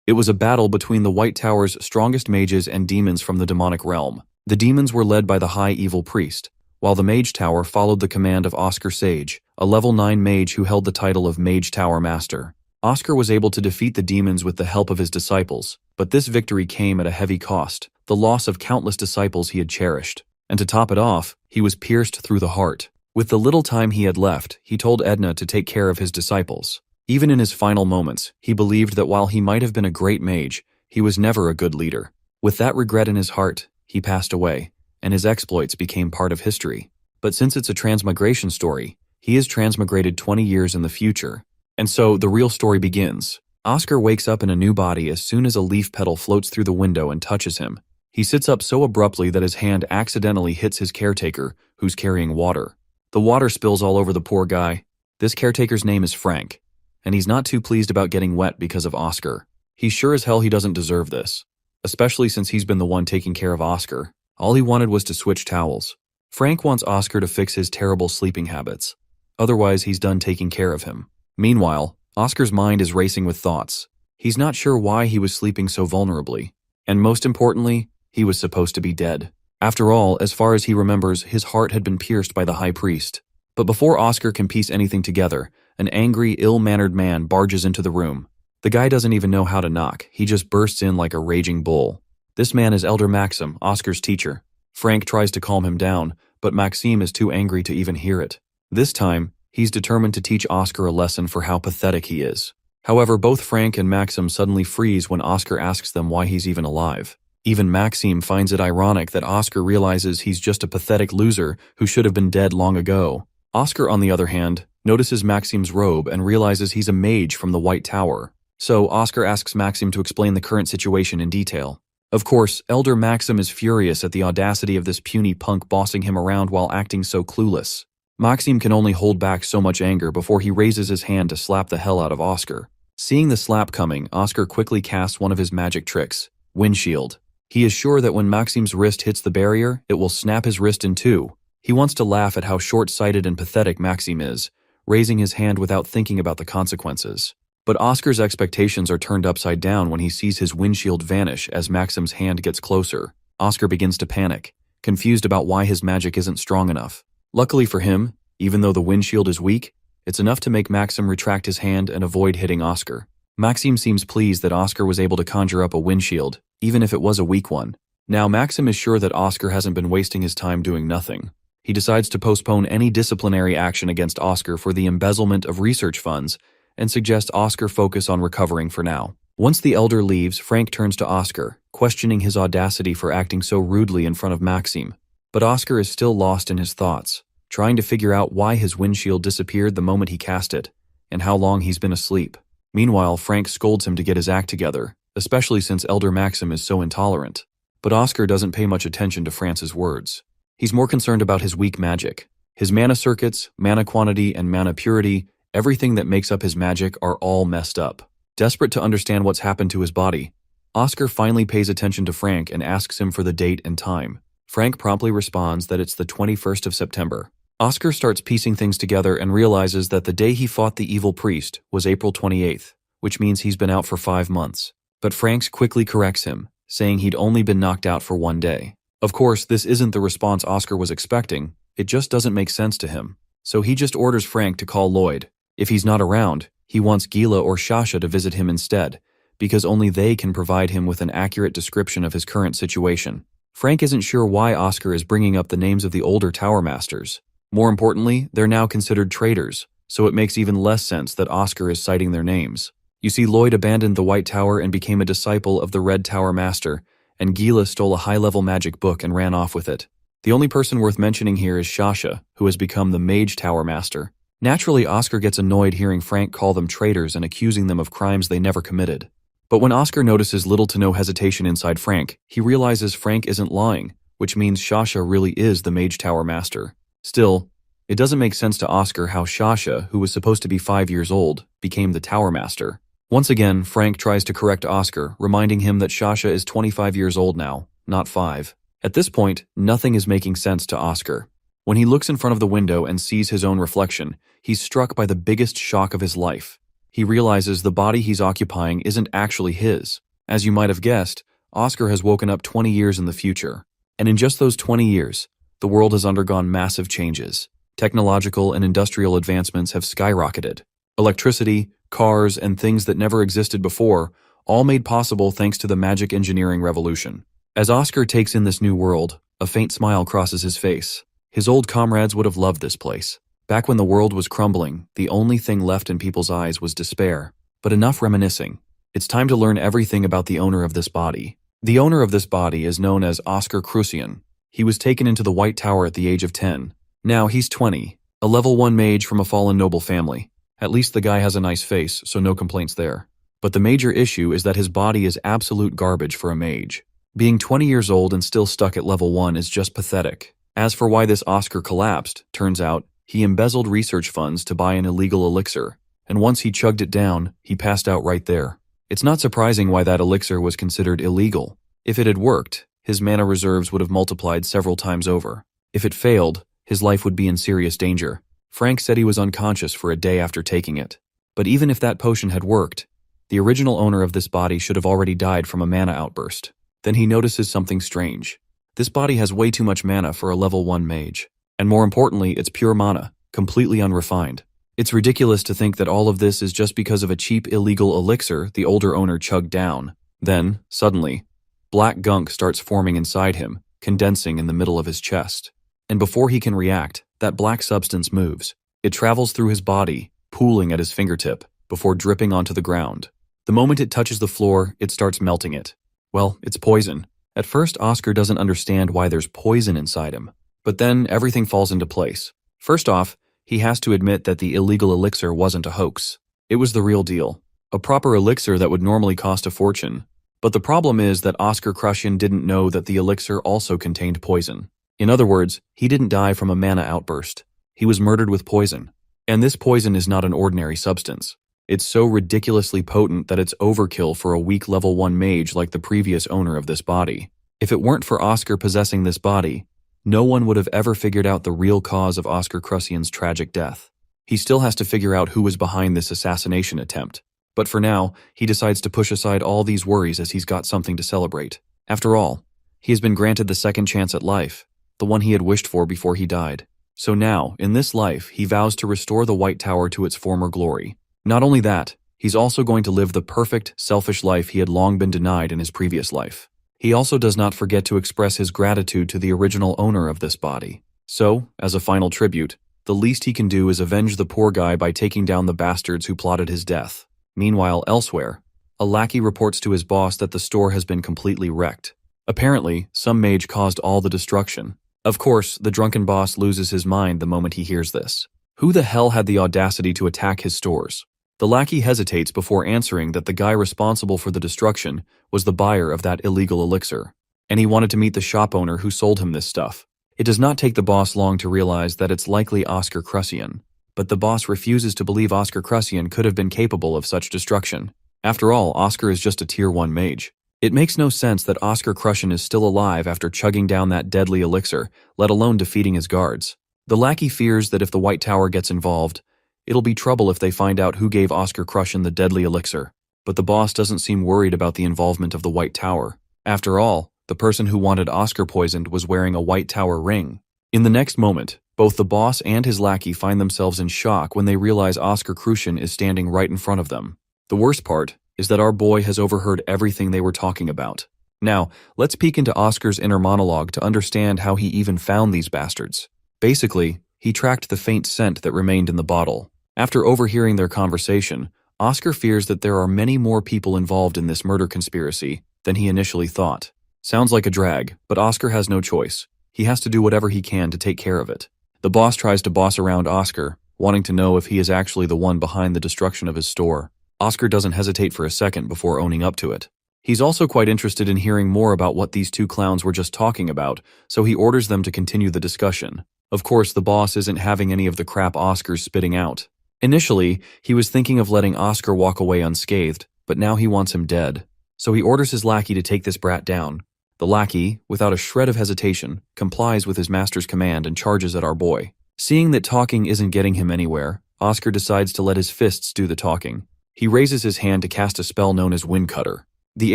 It was a battle between the White Tower's strongest mages and demons from the demonic realm. The demons were led by the High Evil Priest, while the Mage Tower followed the command of Oscar Sage, a level 9 mage who held the title of Mage Tower Master. Oscar was able to defeat the demons with the help of his disciples, but this victory came at a heavy cost, the loss of countless disciples he had cherished. And to top it off, he was pierced through the heart. With the little time he had left, he told Edna to take care of his disciples. Even in his final moments, he believed that while he might have been a great mage, he was never a good leader. With that regret in his heart, he passed away, and his exploits became part of history. But since it's a transmigration story, he is transmigrated 20 years in the future. And so, the real story begins. Oscar wakes up in a new body as soon as a leaf petal floats through the window and touches him. He sits up so abruptly that his hand accidentally hits his caretaker, who's carrying water. The water spills all over the poor guy. This caretaker's name is Frank, and he's not too pleased about getting wet because of Oscar. He's sure as hell he doesn't deserve this, especially since he's been the one taking care of Oscar. All he wanted was to switch towels. Frank wants Oscar to fix his terrible sleeping habits. Otherwise, he's done taking care of him. Meanwhile, Oscar's mind is racing with thoughts. He's not sure why he was sleeping so vulnerably. And most importantly, he was supposed to be dead. After all, as far as he remembers, his heart had been pierced by the High Priest. But before Oscar can piece anything together, an angry, ill-mannered man barges into the room. The guy doesn't even know how to knock. He just bursts in like a raging bull. This man is Elder Maxim, Oscar's teacher. Frank tries to calm him down, but Maxime is too angry to even hear it. This time, he's determined to teach Oscar a lesson for how pathetic he is. However, both Frank and Maxim suddenly freeze when Oscar asks them why he's even alive. Even Maxime finds it ironic that Oscar realizes he's just a pathetic loser who should have been dead long ago. Oscar, on the other hand, notices Maxime's robe and realizes he's a mage from the White Tower. So Oscar asks Maxime to explain the current situation in detail. Of course, Elder Maxim is furious at the audacity of this puny punk bossing him around while acting so clueless. Maxime can only hold back so much anger before he raises his hand to slap the hell out of Oscar. Seeing the slap coming, Oscar quickly casts one of his magic tricks, Windshield. He is sure that when Maxime's wrist hits the barrier, it will snap his wrist in two. He wants to laugh at how short-sighted and pathetic Maxime is, raising his hand without thinking about the consequences. But Oscar's expectations are turned upside down when he sees his windshield vanish as Maxime's hand gets closer. Oscar begins to panic, confused about why his magic isn't strong enough. Luckily for him, even though the windshield is weak, it's enough to make Maxim retract his hand and avoid hitting Oscar. Maxime seems pleased that Oscar was able to conjure up a windshield, even if it was a weak one. Now Maxim is sure that Oscar hasn't been wasting his time doing nothing. He decides to postpone any disciplinary action against Oscar for the embezzlement of research funds and suggests Oscar focus on recovering for now. Once the elder leaves, Frank turns to Oscar, questioning his audacity for acting so rudely in front of Maxime. But Oscar is still lost in his thoughts, trying to figure out why his windshield disappeared the moment he cast it, and how long he's been asleep. Meanwhile, Frank scolds him to get his act together, especially since Elder Maxim is so intolerant. But Oscar doesn't pay much attention to France's words. He's more concerned about his weak magic. His mana circuits, mana quantity, and mana purity, everything that makes up his magic are all messed up. Desperate to understand what's happened to his body, Oscar finally pays attention to Frank and asks him for the date and time. Frank promptly responds that it's the 21st of September. Oscar starts piecing things together and realizes that the day he fought the evil priest was April 28th, which means he's been out for 5 months. But Frank quickly corrects him, saying he'd only been knocked out for 1 day. Of course, this isn't the response Oscar was expecting, it just doesn't make sense to him. So he just orders Frank to call Lloyd. If he's not around, he wants Gila or Shasha to visit him instead, because only they can provide him with an accurate description of his current situation. Frank isn't sure why Oscar is bringing up the names of the older Tower Masters. More importantly, they're now considered traitors, so it makes even less sense that Oscar is citing their names. You see, Lloyd abandoned the White Tower and became a disciple of the Red Tower Master, and Gila stole a high-level magic book and ran off with it. The only person worth mentioning here is Shasha, who has become the Mage Tower Master. Naturally, Oscar gets annoyed hearing Frank call them traitors and accusing them of crimes they never committed. But when Oscar notices little to no hesitation inside Frank, he realizes Frank isn't lying, which means Shasha really is the Mage Tower Master. Still, it doesn't make sense to Oscar how Shasha, who was supposed to be 5 years old, became the Tower Master. Once again, Frank tries to correct Oscar, reminding him that Shasha is 25 years old now, not 5. At this point, nothing is making sense to Oscar. When he looks in front of the window and sees his own reflection, he's struck by the biggest shock of his life. he realizes the body he's occupying isn't actually his. As you might have guessed, Oscar has woken up 20 years in the future. And in just those 20 years, the world has undergone massive changes. Technological and industrial advancements have skyrocketed. Electricity, cars, and things that never existed before, all made possible thanks to the magic engineering revolution. As Oscar takes in this new world, a faint smile crosses his face. His old comrades would have loved this place. Back when the world was crumbling, the only thing left in people's eyes was despair. But enough reminiscing. It's time to learn everything about the owner of this body. The owner of this body is known as Oscar Crucian. He was taken into the White Tower at the age of 10. Now he's 20, a level 1 mage from a fallen noble family. At least the guy has a nice face, so no complaints there. But the major issue is that his body is absolute garbage for a mage. Being 20 years old and still stuck at level 1 is just pathetic. As for why this Oscar collapsed, turns out, he embezzled research funds to buy an illegal elixir, and once he chugged it down, he passed out right there. It's not surprising why that elixir was considered illegal. If it had worked, his mana reserves would have multiplied several times over. If it failed, his life would be in serious danger. Frank said he was unconscious for a day after taking it. But even if that potion had worked, the original owner of this body should have already died from a mana outburst. Then he notices something strange. This body has way too much mana for a level 1 mage. And more importantly, it's pure mana, completely unrefined. It's ridiculous to think that all of this is just because of a cheap illegal elixir the older owner chugged down. Then, suddenly, black gunk starts forming inside him, condensing in the middle of his chest. And before he can react, that black substance moves. It travels through his body, pooling at his fingertip, before dripping onto the ground. The moment it touches the floor, it starts melting it. Well, it's poison. At first, Oscar doesn't understand why there's poison inside him. But then everything falls into place. First off, he has to admit that the illegal elixir wasn't a hoax. It was the real deal. A proper elixir that would normally cost a fortune. But the problem is that Oscar Crucian didn't know that the elixir also contained poison. In other words, he didn't die from a mana outburst. He was murdered with poison. And this poison is not an ordinary substance. It's so ridiculously potent that it's overkill for a weak level 1 mage like the previous owner of this body. If it weren't for Oscar possessing this body, no one would have ever figured out the real cause of Oscar Crucian's tragic death. He still has to figure out who was behind this assassination attempt. But for now, he decides to push aside all these worries as he's got something to celebrate. After all, he has been granted the second chance at life, the one he had wished for before he died. So now, in this life, he vows to restore the White Tower to its former glory. Not only that, he's also going to live the perfect, selfish life he had long been denied in his previous life. He also does not forget to express his gratitude to the original owner of this body. So, as a final tribute, the least he can do is avenge the poor guy by taking down the bastards who plotted his death. Meanwhile, elsewhere, a lackey reports to his boss that the store has been completely wrecked. Apparently, some mage caused all the destruction. Of course, the drunken boss loses his mind the moment he hears this. Who the hell had the audacity to attack his stores? The lackey hesitates before answering that the guy responsible for the destruction was the buyer of that illegal elixir, and he wanted to meet the shop owner who sold him this stuff. It does not take the boss long to realize that it's likely Oscar Crucian, but the boss refuses to believe Oscar Crucian could have been capable of such destruction. After all, Oscar is just a tier 1 mage. It makes no sense that Oscar Crucian is still alive after chugging down that deadly elixir, let alone defeating his guards. The lackey fears that if the White Tower gets involved, it'll be trouble if they find out who gave Oscar Crucian the deadly elixir. But the boss doesn't seem worried about the involvement of the White Tower. After all, the person who wanted Oscar poisoned was wearing a White Tower ring. In the next moment, both the boss and his lackey find themselves in shock when they realize Oscar Crucian is standing right in front of them. The worst part is that our boy has overheard everything they were talking about. Now, let's peek into Oscar's inner monologue to understand how he even found these bastards. Basically, he tracked the faint scent that remained in the bottle. After overhearing their conversation, Oscar fears that there are many more people involved in this murder conspiracy than he initially thought. Sounds like a drag, but Oscar has no choice. He has to do whatever he can to take care of it. The boss tries to boss around Oscar, wanting to know if he is actually the one behind the destruction of his store. Oscar doesn't hesitate for a second before owning up to it. He's also quite interested in hearing more about what these two clowns were just talking about, so he orders them to continue the discussion. Of course, the boss isn't having any of the crap Oscar's spitting out. Initially, he was thinking of letting Oscar walk away unscathed, but now he wants him dead. So he orders his lackey to take this brat down. The lackey, without a shred of hesitation, complies with his master's command and charges at our boy. Seeing that talking isn't getting him anywhere, Oscar decides to let his fists do the talking. He raises his hand to cast a spell known as Wind Cutter. The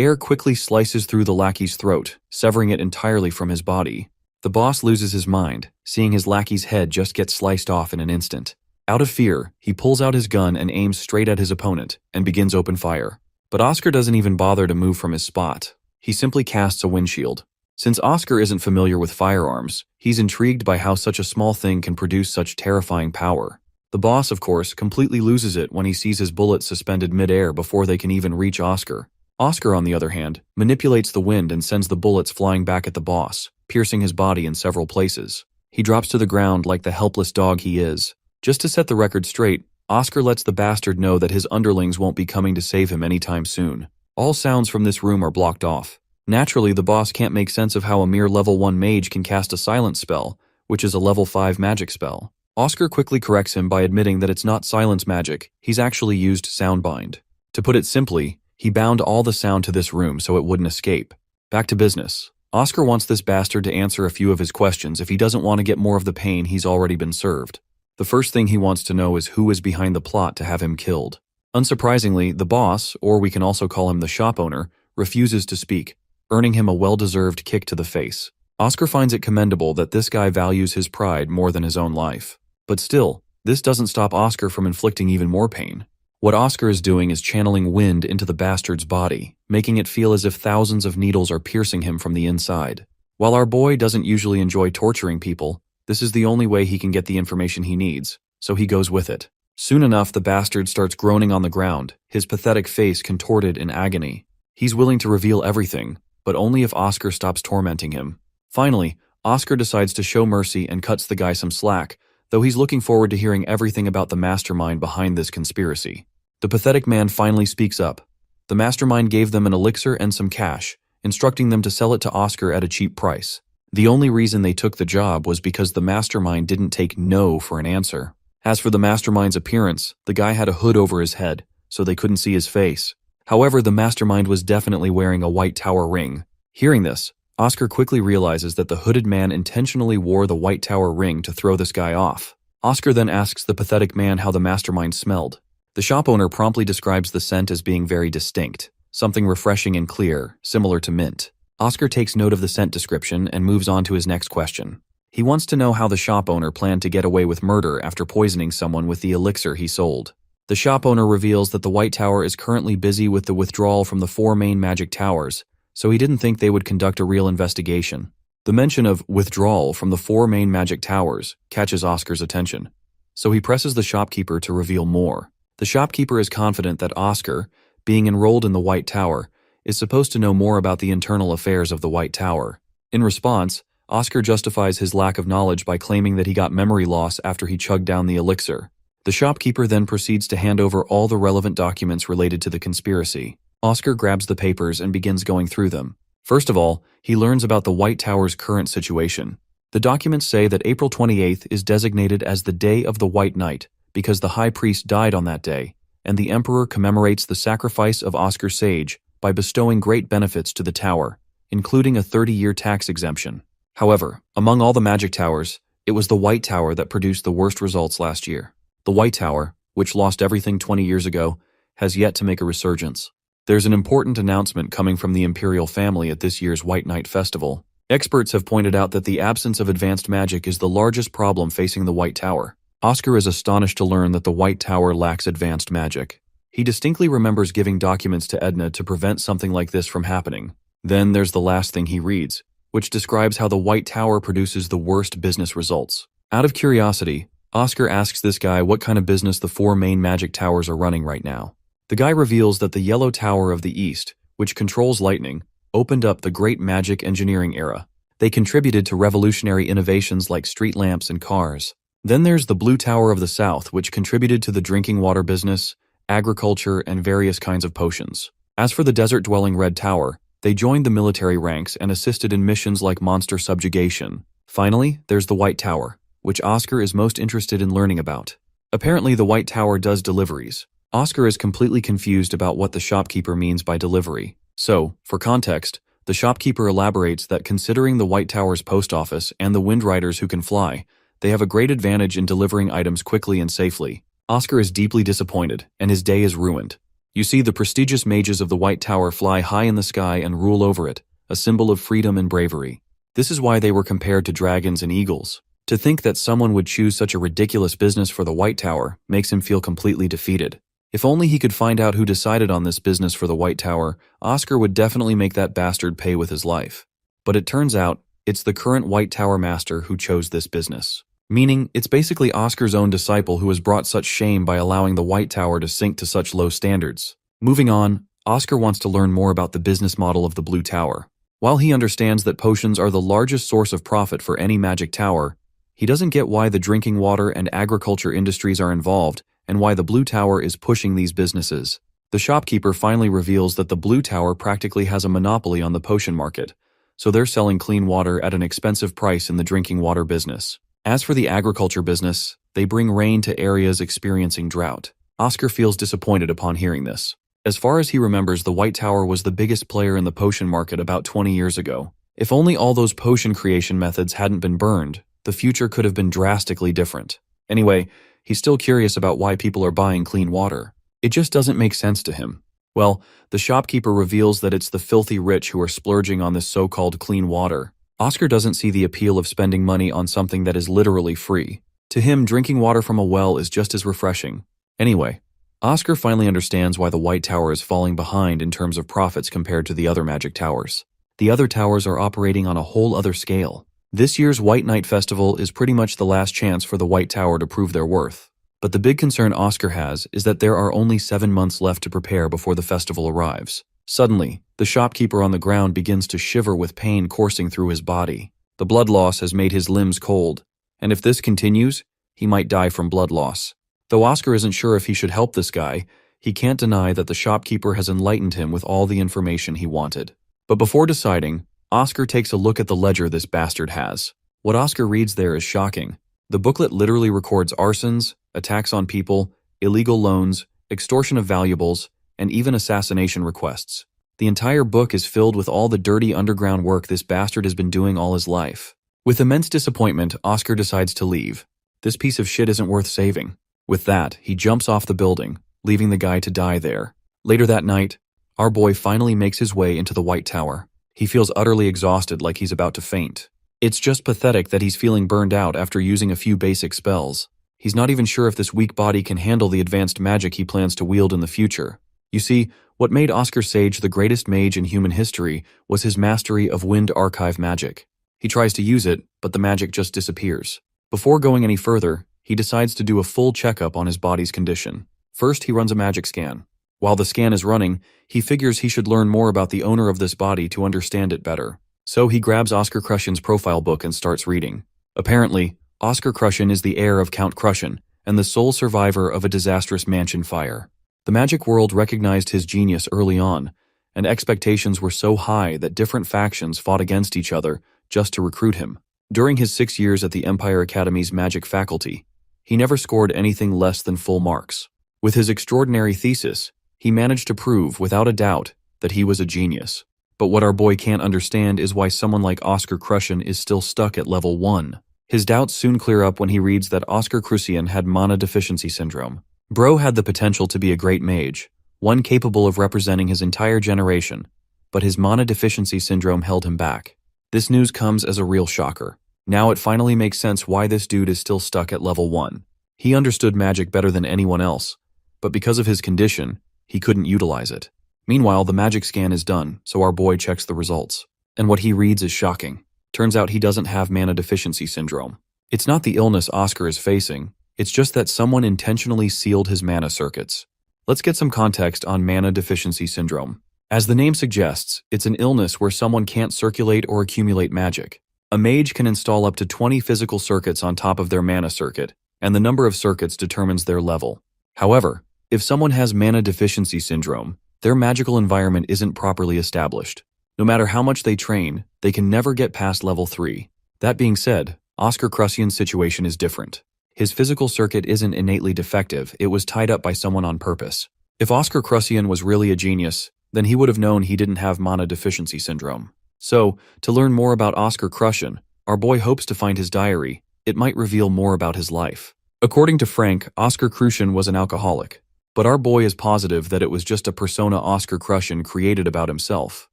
air quickly slices through the lackey's throat, severing it entirely from his body. The boss loses his mind, seeing his lackey's head just get sliced off in an instant. Out of fear, he pulls out his gun and aims straight at his opponent, and begins open fire. But Oscar doesn't even bother to move from his spot. He simply casts a windshield. Since Oscar isn't familiar with firearms, he's intrigued by how such a small thing can produce such terrifying power. The boss, of course, completely loses it when he sees his bullets suspended mid-air before they can even reach Oscar. Oscar, on the other hand, manipulates the wind and sends the bullets flying back at the boss, piercing his body in several places. He drops to the ground like the helpless dog he is. Just to set the record straight, Oscar lets the bastard know that his underlings won't be coming to save him anytime soon. All sounds from this room are blocked off. Naturally, the boss can't make sense of how a mere level 1 mage can cast a silence spell, which is a level 5 magic spell. Oscar quickly corrects him by admitting that it's not silence magic, he's actually used soundbind. To put it simply, he bound all the sound to this room so it wouldn't escape. Back to business. Oscar wants this bastard to answer a few of his questions if he doesn't want to get more of the pain he's already been served. The first thing he wants to know is who is behind the plot to have him killed. Unsurprisingly, the boss, or we can also call him the shop owner, refuses to speak, earning him a well-deserved kick to the face. Oscar finds it commendable that this guy values his pride more than his own life. But still, this doesn't stop Oscar from inflicting even more pain. What Oscar is doing is channeling wind into the bastard's body, making it feel as if thousands of needles are piercing him from the inside. While our boy doesn't usually enjoy torturing people, this is the only way he can get the information he needs, so he goes with it. Soon enough, the bastard starts groaning on the ground, his pathetic face contorted in agony. He's willing to reveal everything, but only if Oscar stops tormenting him. Finally, Oscar decides to show mercy and cuts the guy some slack, though he's looking forward to hearing everything about the mastermind behind this conspiracy. The pathetic man finally speaks up. The mastermind gave them an elixir and some cash, instructing them to sell it to Oscar at a cheap price. The only reason they took the job was because the mastermind didn't take no for an answer. As for the mastermind's appearance, the guy had a hood over his head, so they couldn't see his face. However, the mastermind was definitely wearing a white tower ring. Hearing this, Oscar quickly realizes that the hooded man intentionally wore the white tower ring to throw this guy off. Oscar then asks the pathetic man how the mastermind smelled. The shop owner promptly describes the scent as being very distinct, something refreshing and clear, similar to mint. Oscar takes note of the scent description and moves on to his next question. He wants to know how the shop owner planned to get away with murder after poisoning someone with the elixir he sold. The shop owner reveals that the White Tower is currently busy with the withdrawal from the 4 main magic towers, so he didn't think they would conduct a real investigation. The mention of withdrawal from the 4 main magic towers catches Oscar's attention, so he presses the shopkeeper to reveal more. The shopkeeper is confident that Oscar, being enrolled in the White Tower, is supposed to know more about the internal affairs of the White Tower. In response, Oscar justifies his lack of knowledge by claiming that he got memory loss after he chugged down the elixir. The shopkeeper then proceeds to hand over all the relevant documents related to the conspiracy. Oscar grabs the papers and begins going through them. First of all, he learns about the White Tower's current situation. The documents say that April 28th is designated as the Day of the White Knight because the High Priest died on that day, and the Emperor commemorates the sacrifice of Oscar Sage by bestowing great benefits to the tower, including a 30-year tax exemption. However, among all the magic towers, it was the White Tower that produced the worst results last year. The White Tower, which lost everything 20 years ago, has yet to make a resurgence. There's an important announcement coming from the imperial family at this year's White Knight Festival. Experts have pointed out that the absence of advanced magic is the largest problem facing the White Tower. Oscar is astonished to learn that the White Tower lacks advanced magic. He distinctly remembers giving documents to Edna to prevent something like this from happening. Then there's the last thing he reads, which describes how the White Tower produces the worst business results. Out of curiosity, Oscar asks this guy what kind of business the 4 main magic towers are running right now. The guy reveals that the Yellow Tower of the East, which controls lightning, opened up the great magic engineering era. They contributed to revolutionary innovations like street lamps and cars. Then there's the Blue Tower of the South, which contributed to the drinking water business, agriculture, and various kinds of potions. As for the desert-dwelling Red Tower, they joined the military ranks and assisted in missions like monster subjugation. Finally, there's the White Tower, which Oscar is most interested in learning about. Apparently, the White Tower does deliveries. Oscar is completely confused about what the shopkeeper means by delivery. So, for context, the shopkeeper elaborates that considering the White Tower's post office and the Wind Riders who can fly, they have a great advantage in delivering items quickly and safely. Oscar is deeply disappointed, and his day is ruined. You see, the prestigious mages of the White Tower fly high in the sky and rule over it, a symbol of freedom and bravery. This is why they were compared to dragons and eagles. To think that someone would choose such a ridiculous business for the White Tower makes him feel completely defeated. If only he could find out who decided on this business for the White Tower, Oscar would definitely make that bastard pay with his life. But it turns out, it's the current White Tower master who chose this business. Meaning, it's basically Oscar's own disciple who has brought such shame by allowing the White Tower to sink to such low standards. Moving on, Oscar wants to learn more about the business model of the Blue Tower. While he understands that potions are the largest source of profit for any magic tower, he doesn't get why the drinking water and agriculture industries are involved and why the Blue Tower is pushing these businesses. The shopkeeper finally reveals that the Blue Tower practically has a monopoly on the potion market, so they're selling clean water at an expensive price in the drinking water business. As for the agriculture business, they bring rain to areas experiencing drought. Oscar feels disappointed upon hearing this. As far as he remembers, the White Tower was the biggest player in the potion market about 20 years ago. If only all those potion creation methods hadn't been burned, the future could have been drastically different. Anyway, he's still curious about why people are buying clean water. It just doesn't make sense to him. Well, the shopkeeper reveals that it's the filthy rich who are splurging on this so-called clean water. Oscar doesn't see the appeal of spending money on something that is literally free. To him, drinking water from a well is just as refreshing. Anyway, Oscar finally understands why the White Tower is falling behind in terms of profits compared to the other magic towers. The other towers are operating on a whole other scale. This year's White Night Festival is pretty much the last chance for the White Tower to prove their worth. But the big concern Oscar has is that there are only 7 months left to prepare before the festival arrives. Suddenly, the shopkeeper on the ground begins to shiver with pain coursing through his body. The blood loss has made his limbs cold, and if this continues, he might die from blood loss. Though Oscar isn't sure if he should help this guy, he can't deny that the shopkeeper has enlightened him with all the information he wanted. But before deciding, Oscar takes a look at the ledger this bastard has. What Oscar reads there is shocking. The booklet literally records arsons, attacks on people, illegal loans, extortion of valuables, and even assassination requests. The entire book is filled with all the dirty underground work this bastard has been doing all his life. With immense disappointment, Oscar decides to leave. This piece of shit isn't worth saving. With that, he jumps off the building, leaving the guy to die there. Later that night, our boy finally makes his way into the White Tower. He feels utterly exhausted, like he's about to faint. It's just pathetic that he's feeling burned out after using a few basic spells. He's not even sure if this weak body can handle the advanced magic he plans to wield in the future. You see, what made Oscar Sage the greatest mage in human history was his mastery of Wind Archive magic. He tries to use it, but the magic just disappears. Before going any further, he decides to do a full checkup on his body's condition. First, he runs a magic scan. While the scan is running, he figures he should learn more about the owner of this body to understand it better. So he grabs Oscar Crushen's profile book and starts reading. Apparently, Oscar Crushen is the heir of Count Crushen and the sole survivor of a disastrous mansion fire. The magic world recognized his genius early on, and expectations were so high that different factions fought against each other just to recruit him. During his 6 years at the Empire Academy's magic faculty, he never scored anything less than full marks. With his extraordinary thesis, he managed to prove, without a doubt, that he was a genius. But what our boy can't understand is why someone like Oscar Crushen is still stuck at level 1. His doubts soon clear up when he reads that Oscar Crucian had mana deficiency syndrome. Bro had the potential to be a great mage, one capable of representing his entire generation, but his mana deficiency syndrome held him back. This news comes as a real shocker. Now it finally makes sense why this dude is still stuck at level 1. He understood magic better than anyone else, but because of his condition, he couldn't utilize it. Meanwhile, the magic scan is done, so our boy checks the results. And what he reads is shocking. Turns out he doesn't have mana deficiency syndrome. It's not the illness Oscar is facing, it's just that someone intentionally sealed his mana circuits. Let's get some context on mana deficiency syndrome. As the name suggests, it's an illness where someone can't circulate or accumulate magic. A mage can install up to 20 physical circuits on top of their mana circuit, and the number of circuits determines their level. However, if someone has mana deficiency syndrome, their magical environment isn't properly established. No matter how much they train, they can never get past level 3. That being said, Oscar Crucian's situation is different. His physical circuit isn't innately defective, it was tied up by someone on purpose. If Oscar Crucian was really a genius, then he would have known he didn't have mana deficiency syndrome. So, to learn more about Oscar Crushen, our boy hopes to find his diary. It might reveal more about his life. According to Frank, Oscar Crushen was an alcoholic. But our boy is positive that it was just a persona Oscar Crushen created about himself.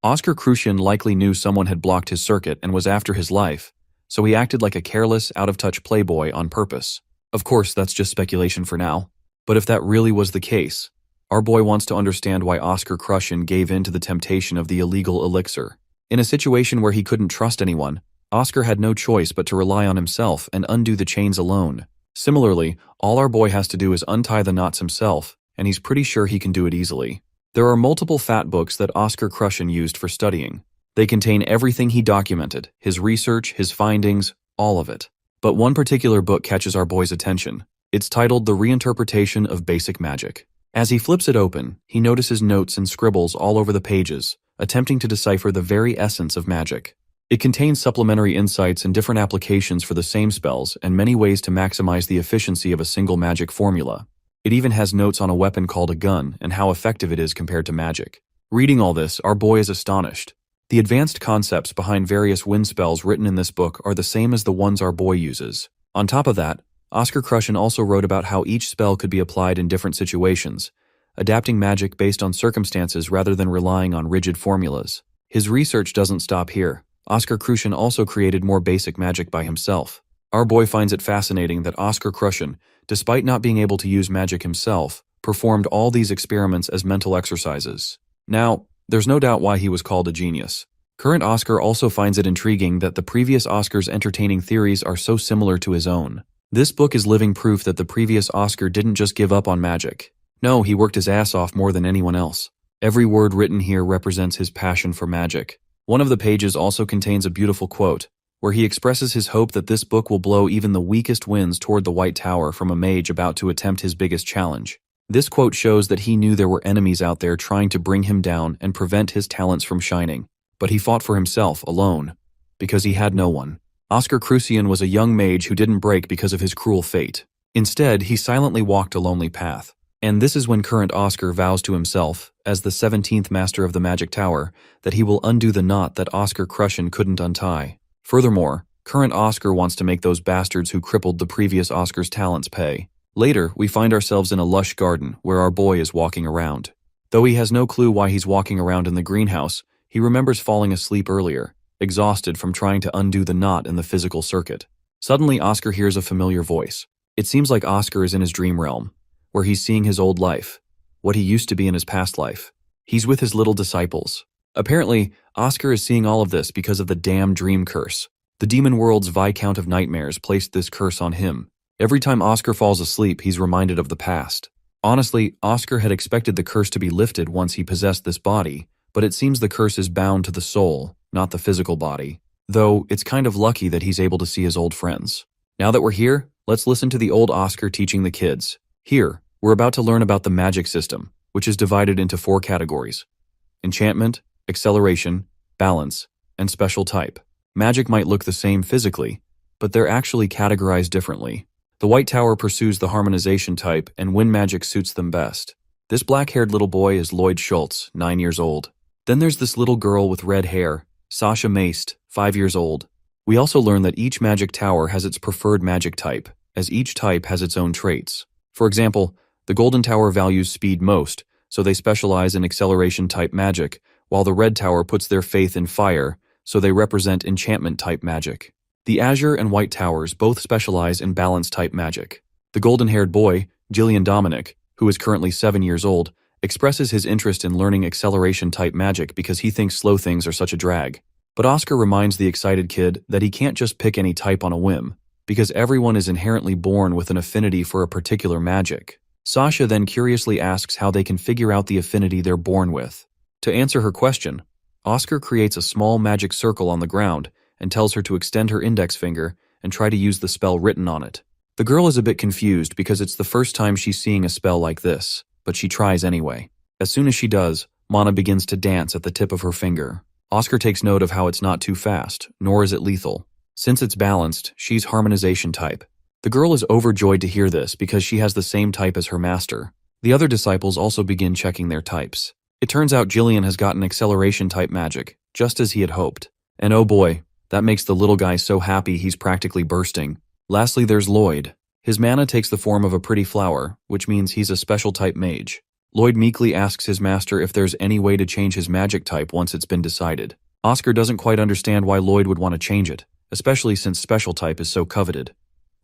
Oscar Crushen likely knew someone had blocked his circuit and was after his life, so he acted like a careless, out-of-touch playboy on purpose. Of course, that's just speculation for now. But if that really was the case, our boy wants to understand why Oscar Crushen gave in to the temptation of the illegal elixir. In a situation where he couldn't trust anyone, Oscar had no choice but to rely on himself and undo the chains alone. Similarly, all our boy has to do is untie the knots himself, and he's pretty sure he can do it easily. There are multiple fat books that Oscar Crushen used for studying. They contain everything he documented, his research, his findings, all of it. But one particular book catches our boy's attention. It's titled The Reinterpretation of Basic Magic. As he flips it open, he notices notes and scribbles all over the pages, attempting to decipher the very essence of magic. It contains supplementary insights and different applications for the same spells and many ways to maximize the efficiency of a single magic formula. It even has notes on a weapon called a gun and how effective it is compared to magic. Reading all this, our boy is astonished. The advanced concepts behind various wind spells written in this book are the same as the ones our boy uses. On top of that, Oscar Crushen also wrote about how each spell could be applied in different situations, adapting magic based on circumstances rather than relying on rigid formulas. His research doesn't stop here. Oscar Crushen also created more basic magic by himself. Our boy finds it fascinating that Oscar Crushen, despite not being able to use magic himself, performed all these experiments as mental exercises. Now, there's no doubt why he was called a genius. Current Oscar also finds it intriguing that the previous Oscar's entertaining theories are so similar to his own. This book is living proof that the previous Oscar didn't just give up on magic. No, he worked his ass off more than anyone else. Every word written here represents his passion for magic. One of the pages also contains a beautiful quote, where he expresses his hope that this book will blow even the weakest winds toward the White Tower from a mage about to attempt his biggest challenge. This quote shows that he knew there were enemies out there trying to bring him down and prevent his talents from shining. But he fought for himself, alone, because he had no one. Oscar Crushen was a young mage who didn't break because of his cruel fate. Instead, he silently walked a lonely path. And this is when current Oscar vows to himself, as the 17th Master of the Magic Tower, that he will undo the knot that Oscar Crushen couldn't untie. Furthermore, current Oscar wants to make those bastards who crippled the previous Oscar's talents pay. Later, we find ourselves in a lush garden where our boy is walking around. Though he has no clue why he's walking around in the greenhouse, he remembers falling asleep earlier, exhausted from trying to undo the knot in the physical circuit. Suddenly, Oscar hears a familiar voice. It seems like Oscar is in his dream realm, where he's seeing his old life, what he used to be in his past life. He's with his little disciples. Apparently, Oscar is seeing all of this because of the damn dream curse. The demon world's Viscount of Nightmares placed this curse on him. Every time Oscar falls asleep, he's reminded of the past. Honestly, Oscar had expected the curse to be lifted once he possessed this body, but it seems the curse is bound to the soul, not the physical body. Though, it's kind of lucky that he's able to see his old friends. Now that we're here, let's listen to the old Oscar teaching the kids. Here, we're about to learn about the magic system, which is divided into 4 categories: enchantment, acceleration, balance, and special type. Magic might look the same physically, but they're actually categorized differently. The White Tower pursues the harmonization type, and wind magic suits them best. This black-haired little boy is Lloyd Schultz, 9 years old. Then there's this little girl with red hair, Sasha Maest, 5 years old. We also learn that each magic tower has its preferred magic type, as each type has its own traits. For example, the Golden Tower values speed most, so they specialize in acceleration-type magic, while the Red Tower puts their faith in fire, so they represent enchantment-type magic. The Azure and White Towers both specialize in balance-type magic. The golden-haired boy, Gillian Dominic, who is currently 7 years old, expresses his interest in learning acceleration-type magic because he thinks slow things are such a drag. But Oscar reminds the excited kid that he can't just pick any type on a whim, because everyone is inherently born with an affinity for a particular magic. Sasha then curiously asks how they can figure out the affinity they're born with. To answer her question, Oscar creates a small magic circle on the ground and tells her to extend her index finger and try to use the spell written on it. The girl is a bit confused because it's the first time she's seeing a spell like this, but she tries anyway. As soon as she does, Mana begins to dance at the tip of her finger. Oscar takes note of how it's not too fast, nor is it lethal. Since it's balanced, she's harmonization type. The girl is overjoyed to hear this because she has the same type as her master. The other disciples also begin checking their types. It turns out Gillian has gotten acceleration type magic, just as he had hoped. And oh boy, that makes the little guy so happy he's practically bursting. Lastly, there's Lloyd. His mana takes the form of a pretty flower, which means he's a special type mage. Lloyd meekly asks his master if there's any way to change his magic type once it's been decided. Oscar doesn't quite understand why Lloyd would want to change it, especially since special type is so coveted.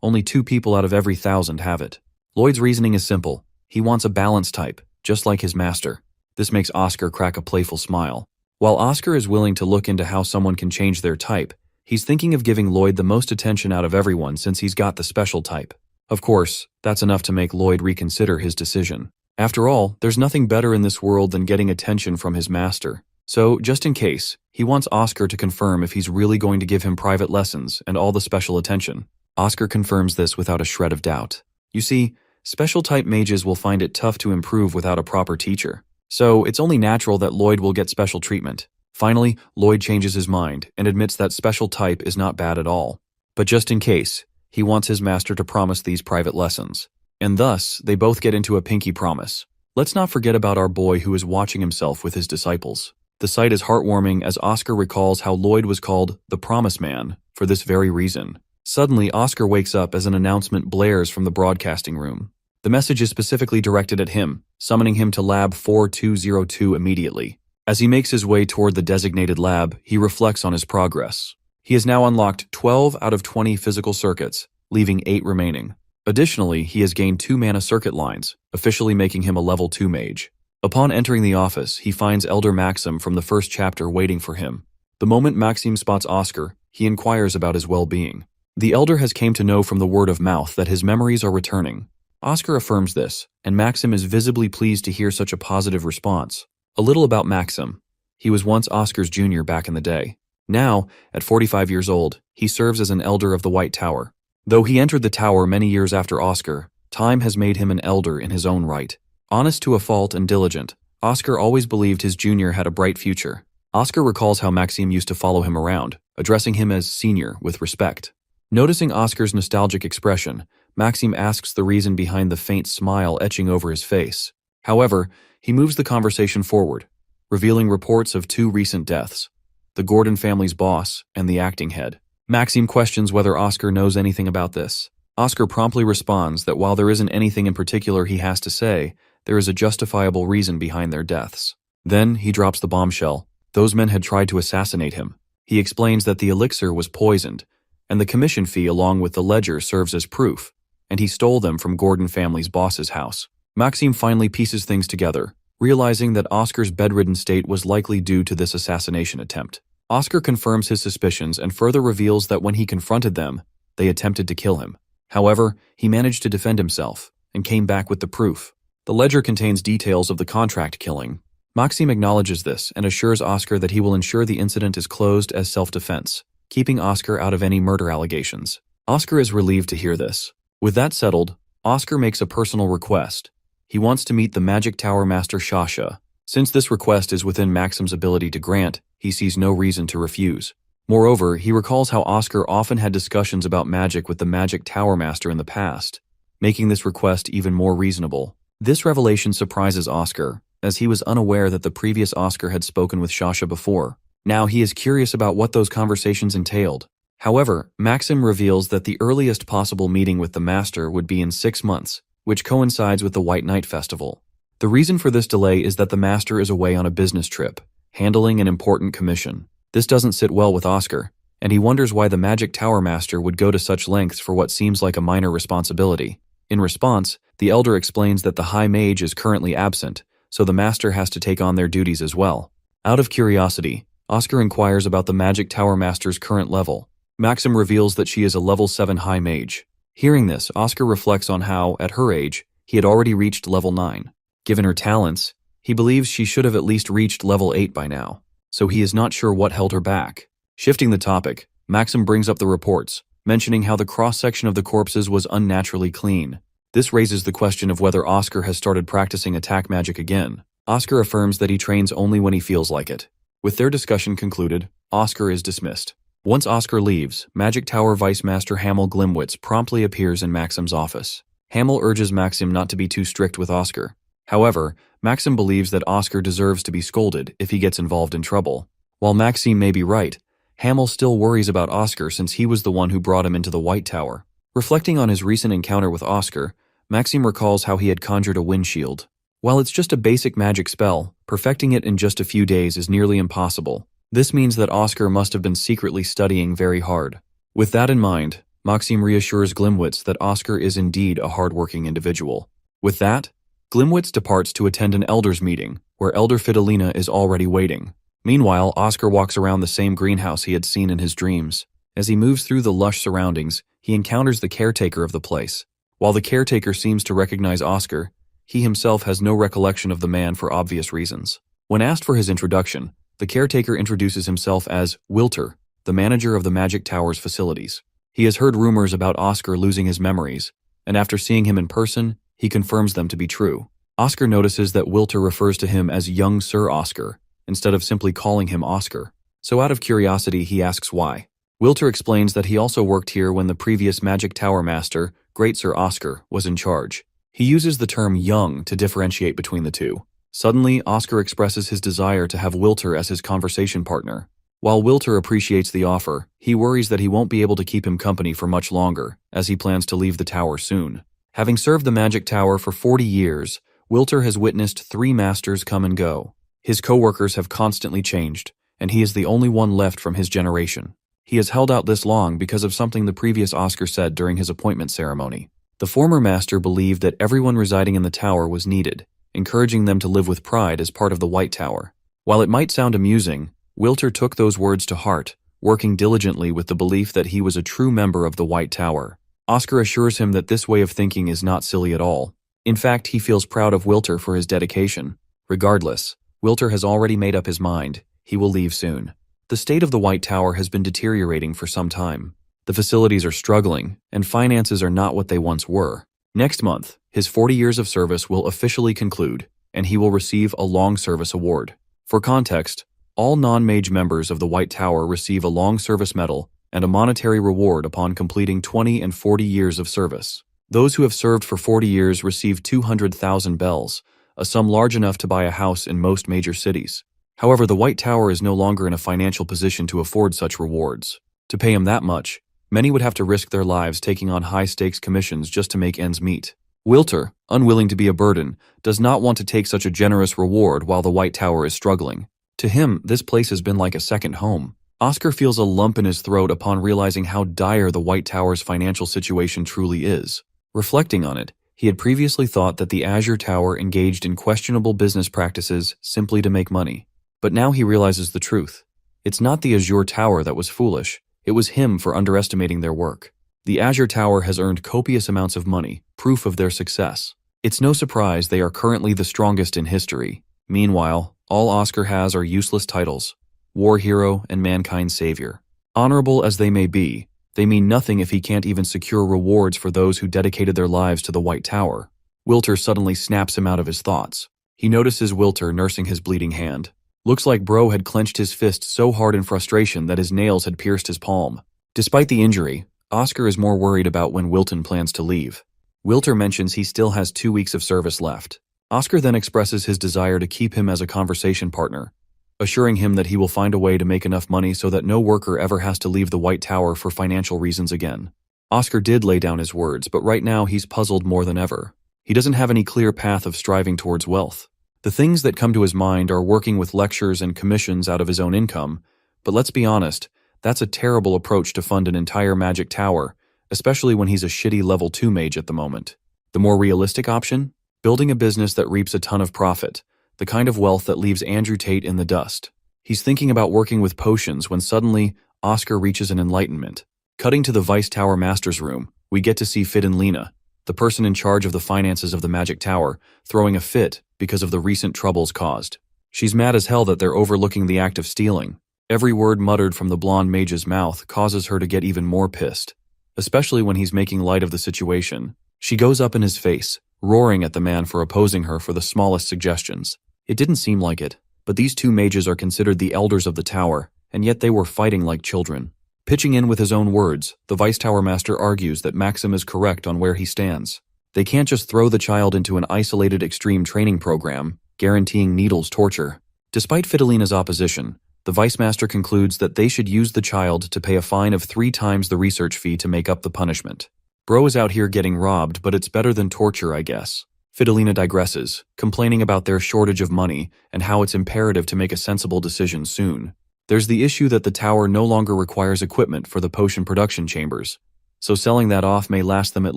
Only 2 people out of every 1,000 have it. Lloyd's reasoning is simple. He wants a balanced type, just like his master. This makes Oscar crack a playful smile. While Oscar is willing to look into how someone can change their type, he's thinking of giving Lloyd the most attention out of everyone since he's got the special type. Of course, that's enough to make Lloyd reconsider his decision. After all, there's nothing better in this world than getting attention from his master. So, just in case, he wants Oscar to confirm if he's really going to give him private lessons and all the special attention. Oscar confirms this without a shred of doubt. You see, special type mages will find it tough to improve without a proper teacher. So, it's only natural that Lloyd will get special treatment. Finally, Lloyd changes his mind and admits that special type is not bad at all. But just in case, he wants his master to promise these private lessons. And thus, they both get into a pinky promise. Let's not forget about our boy who is watching himself with his disciples. The sight is heartwarming as Oscar recalls how Lloyd was called the Promise Man for this very reason. Suddenly, Oscar wakes up as an announcement blares from the broadcasting room. The message is specifically directed at him, summoning him to Lab 4202 immediately. As he makes his way toward the designated lab, he reflects on his progress. He has now unlocked 12 out of 20 physical circuits, leaving 8 remaining. Additionally, he has gained 2 mana circuit lines, officially making him a level 2 mage. Upon entering the office, he finds Elder Maxim from the first chapter waiting for him. The moment Maxim spots Oscar, he inquires about his well-being. The Elder has came to know from the word of mouth that his memories are returning. Oscar affirms this, and Maxim is visibly pleased to hear such a positive response. A little about Maxim. He was once Oscar's junior back in the day. Now, at 45 years old, he serves as an elder of the White Tower. Though he entered the tower many years after Oscar, time has made him an elder in his own right. Honest to a fault and diligent, Oscar always believed his junior had a bright future. Oscar recalls how Maxim used to follow him around, addressing him as senior with respect. Noticing Oscar's nostalgic expression, Maxim asks the reason behind the faint smile etching over his face. However, he moves the conversation forward, revealing reports of 2 recent deaths, the Gordon family's boss and the acting head. Maxim questions whether Oscar knows anything about this. Oscar promptly responds that while there isn't anything in particular he has to say, there is a justifiable reason behind their deaths. Then he drops the bombshell. Those men had tried to assassinate him. He explains that the elixir was poisoned, and the commission fee along with the ledger serves as proof, and he stole them from Gordon family's boss's house. Maxim finally pieces things together, realizing that Oscar's bedridden state was likely due to this assassination attempt. Oscar confirms his suspicions and further reveals that when he confronted them, they attempted to kill him. However, he managed to defend himself and came back with the proof. The ledger contains details of the contract killing. Maxim acknowledges this and assures Oscar that he will ensure the incident is closed as self-defense, keeping Oscar out of any murder allegations. Oscar is relieved to hear this. With that settled, Oscar makes a personal request. He wants to meet the Magic Tower Master Shasha. Since this request is within Maxim's ability to grant, he sees no reason to refuse. Moreover, he recalls how Oscar often had discussions about magic with the Magic Tower Master in the past, making this request even more reasonable. This revelation surprises Oscar, as he was unaware that the previous Oscar had spoken with Shasha before. Now he is curious about what those conversations entailed. However, Maxim reveals that the earliest possible meeting with the Master would be in 6 months, which coincides with the White Night Festival. The reason for this delay is that the Master is away on a business trip, handling an important commission. This doesn't sit well with Oscar, and he wonders why the Magic Tower Master would go to such lengths for what seems like a minor responsibility. In response, the Elder explains that the High Mage is currently absent, so the Master has to take on their duties as well. Out of curiosity, Oscar inquires about the Magic Tower Master's current level. Maxim reveals that she is a level 7 High Mage. Hearing this, Oscar reflects on how, at her age, he had already reached level 9. Given her talents, he believes she should have at least reached level 8 by now, so he is not sure what held her back. Shifting the topic, Maxim brings up the reports, mentioning how the cross-section of the corpses was unnaturally clean. This raises the question of whether Oscar has started practicing attack magic again. Oscar affirms that he trains only when he feels like it. With their discussion concluded, Oscar is dismissed. Once Oscar leaves, Magic Tower Vice Master Hamel Glimwitz promptly appears in Maxim's office. Hamel urges Maxim not to be too strict with Oscar. However, Maxim believes that Oscar deserves to be scolded if he gets involved in trouble. While Maxim may be right, Hamel still worries about Oscar since he was the one who brought him into the White Tower. Reflecting on his recent encounter with Oscar, Maxim recalls how he had conjured a windshield. While it's just a basic magic spell, perfecting it in just a few days is nearly impossible. This means that Oscar must have been secretly studying very hard. With that in mind, Maxim reassures Glimwitz that Oscar is indeed a hard-working individual. With that, Glimwitz departs to attend an elders meeting, where Elder Fidelina is already waiting. Meanwhile, Oscar walks around the same greenhouse he had seen in his dreams. As he moves through the lush surroundings, he encounters the caretaker of the place. While the caretaker seems to recognize Oscar, he himself has no recollection of the man for obvious reasons. When asked for his introduction, the caretaker introduces himself as Wilter, the manager of the Magic Tower's facilities. He has heard rumors about Oscar losing his memories, and after seeing him in person, he confirms them to be true. Oscar notices that Wilter refers to him as young Sir Oscar, instead of simply calling him Oscar. So out of curiosity, he asks why. Wilter explains that he also worked here when the previous Magic Tower Master, Great Sir Oscar, was in charge. He uses the term young to differentiate between the two. Suddenly, Oscar expresses his desire to have Wilter as his conversation partner. While Wilter appreciates the offer, he worries that he won't be able to keep him company for much longer, as he plans to leave the tower soon. Having served the Magic Tower for 40 years, Wilter has witnessed 3 masters come and go. His co-workers have constantly changed, and he is the only one left from his generation. He has held out this long because of something the previous Oscar said during his appointment ceremony. The former master believed that everyone residing in the tower was needed, encouraging them to live with pride as part of the White Tower. While it might sound amusing, Wilter took those words to heart, working diligently with the belief that he was a true member of the White Tower. Oscar assures him that this way of thinking is not silly at all. In fact, he feels proud of Wilter for his dedication. Regardless, Wilter has already made up his mind. He will leave soon. The state of the White Tower has been deteriorating for some time. The facilities are struggling, and finances are not what they once were. Next month, his 40 years of service will officially conclude, and he will receive a Long Service Award. For context, all non-mage members of the White Tower receive a Long Service Medal and a monetary reward upon completing 20 and 40 years of service. Those who have served for 40 years receive 200,000 bells, a sum large enough to buy a house in most major cities. However, the White Tower is no longer in a financial position to afford such rewards. To pay him that much, many would have to risk their lives taking on high-stakes commissions just to make ends meet. Wilter, unwilling to be a burden, does not want to take such a generous reward while the White Tower is struggling. To him, this place has been like a second home. Oscar feels a lump in his throat upon realizing how dire the White Tower's financial situation truly is. Reflecting on it, he had previously thought that the Azure Tower engaged in questionable business practices simply to make money. But now he realizes the truth. It's not the Azure Tower that was foolish, it was him for underestimating their work. The Azure Tower has earned copious amounts of money, proof of their success. It's no surprise they are currently the strongest in history. Meanwhile, all Oscar has are useless titles: War Hero and Mankind Savior. Honorable as they may be, they mean nothing if he can't even secure rewards for those who dedicated their lives to the White Tower. Wilter suddenly snaps him out of his thoughts. He notices Wilter nursing his bleeding hand. Looks like Bro had clenched his fist so hard in frustration that his nails had pierced his palm. Despite the injury, Oscar is more worried about when Wilton plans to leave. Wilter mentions he still has 2 weeks of service left. Oscar then expresses his desire to keep him as a conversation partner, assuring him that he will find a way to make enough money so that no worker ever has to leave the White Tower for financial reasons again. Oscar did lay down his words, but right now he's puzzled more than ever. He doesn't have any clear path of striving towards wealth. The things that come to his mind are working with lectures and commissions out of his own income, but let's be honest, that's a terrible approach to fund an entire Magic Tower, especially when he's a shitty level 2 mage at the moment. The more realistic option? Building a business that reaps a ton of profit, the kind of wealth that leaves Andrew Tate in the dust. He's thinking about working with potions when suddenly Oscar reaches an enlightenment. Cutting to the Vice Tower Master's room, we get to see Fidenlina, the person in charge of the finances of the Magic Tower, throwing a fit because of the recent troubles caused. She's mad as hell that they're overlooking the act of stealing. Every word muttered from the blonde mage's mouth causes her to get even more pissed, especially when he's making light of the situation. She goes up in his face, roaring at the man for opposing her for the smallest suggestions. It didn't seem like it, but these 2 mages are considered the elders of the tower, and yet they were fighting like children. Pitching in with his own words, the Vice Tower Master argues that Maxim is correct on where he stands. They can't just throw the child into an isolated extreme training program, guaranteeing Needle's torture. Despite Fidelina's opposition, the Vice Master concludes that they should use the child to pay a fine of 3 times the research fee to make up the punishment. Bro is out here getting robbed, but it's better than torture, I guess. Fidelina digresses, complaining about their shortage of money and how it's imperative to make a sensible decision soon. There's the issue that the tower no longer requires equipment for the potion production chambers, so selling that off may last them at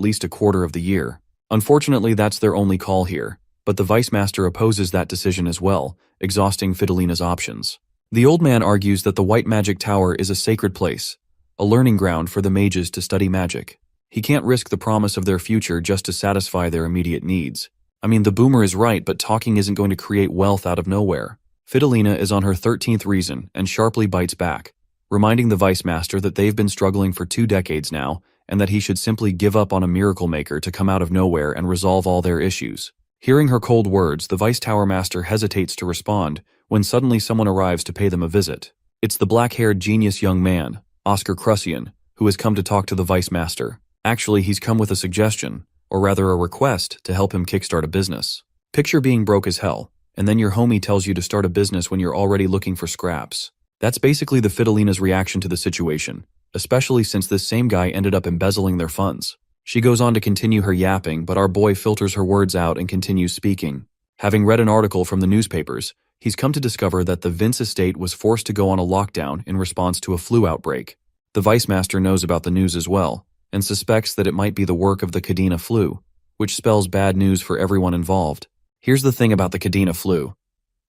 least a quarter of the year. Unfortunately, that's their only call here, but the Vice Master opposes that decision as well, exhausting Fidelina's options. The old man argues that the White Magic Tower is a sacred place, a learning ground for the mages to study magic. He can't risk the promise of their future just to satisfy their immediate needs. I mean, the boomer is right, but talking isn't going to create wealth out of nowhere. Fidelina is on her 13th reason and sharply bites back, reminding the Vice Master that they've been struggling for 2 decades now and that he should simply give up on a miracle maker to come out of nowhere and resolve all their issues. Hearing her cold words, the Vice Tower Master hesitates to respond when suddenly someone arrives to pay them a visit. It's the black-haired genius young man, Oscar Crucian, who has come to talk to the Vice Master. Actually, he's come with a suggestion, or rather a request, to help him kickstart a business. Picture being broke as hell, and then your homie tells you to start a business when you're already looking for scraps. That's basically the Fidelina's reaction to the situation, especially since this same guy ended up embezzling their funds. She goes on to continue her yapping, but our boy filters her words out and continues speaking. Having read an article from the newspapers, he's come to discover that the Vince estate was forced to go on a lockdown in response to a flu outbreak. The Vice Master knows about the news as well, and suspects that it might be the work of the Cadena flu, which spells bad news for everyone involved. Here's the thing about the Cadena flu.